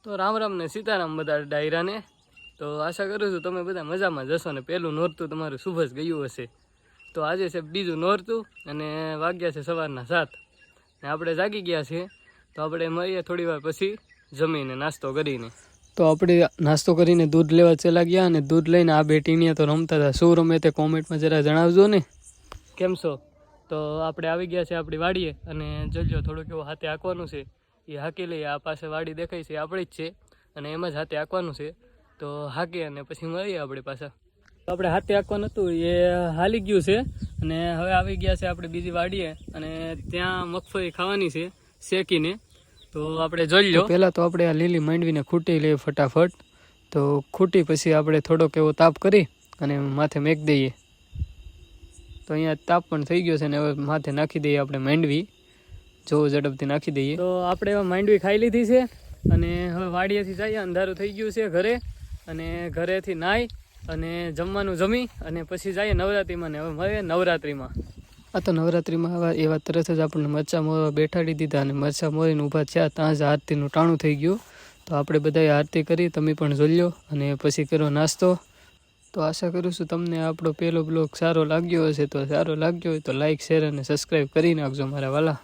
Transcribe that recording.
તો રામ રામ ને સીતારામ બધા ડાયરાને. તો આશા કરું છું તમે બધા મજામાં જશો ને પહેલું નોરતું તમારું શુભ જ ગયું હશે. તો આજે છે બીજું નોરતું અને વાગ્યા છે સવારના 7 ને આપણે જાગી ગયા છીએ. તો આપણે મળીએ થોડી વાર પછી જમીને નાસ્તો કરીને. તો આપણે નાસ્તો કરીને દૂધ લેવા ચલા ગયા અને દૂધ લઈને આ બે ટીણીયા તો રમતા હતા. શું રમે તે કોમેન્ટમાં જરા જણાવજો ને. કેમ છો? તો આપણે આવી ગયા છે આપણી વાડીએ અને જોજો થોડુંક એવું હાથે આંકવાનું છે. એ હાકી લઈએ. આ પાસે વાડી દેખાય છે આપણી જ છે અને એમ જ હાથે આંકવાનું છે. તો હાકી અને પછી મળીએ આપણે પાછા. આપણે હાથે આંકવાનું હતું એ હાલી ગયું છે અને હવે આવી ગયા છે આપણે બીજી વાડીએ અને ત્યાં મગફળી ખાવાની છે શેકીને. તો આપણે જોઈ લો. પહેલાં તો આપણે આ લીલી માંડવીને ખૂટી લઈએ ફટાફટ. તો ખૂટી પછી આપણે થોડોક એવો તાપ કરી અને માથે મેક દઈએ. તો અહીંયા તાપ પણ થઈ ગયો છે ને હવે માથે નાખી દઈએ આપણે માંડવી. જો ઝડપથી નાખી દઈએ. તો આપણે હવે માંડવી ખાઈ લીધી છે અને હવે વાડીએથી જઈએ. અંધારું થઈ ગયું છે ઘરે અને ઘરેથી નાહી અને જમવાનું જમી અને પછી જઈએ નવરાત્રિમાં. ને હવે મળીએ નવરાત્રિમાં. આ તો નવરાત્રિમાં એવા તરત જ આપણને મરચાં મોરવા બેઠાડી દીધા અને મરચાં મોરીને ઊભા થયા. ત્યાં જ આરતીનું ટાણું થઈ ગયું. તો આપણે બધાએ આરતી કરી, તમે પણ જોઈ લો અને પછી કરો નાસ્તો. તો આશા કરું છું તમને આપણો પહેલો બ્લોગ સારો લાગ્યો હશે. તો સારો લાગ્યો હોય તો લાઇક, શેર અને સબસ્ક્રાઈબ કરી નાખજો મારા વાલા.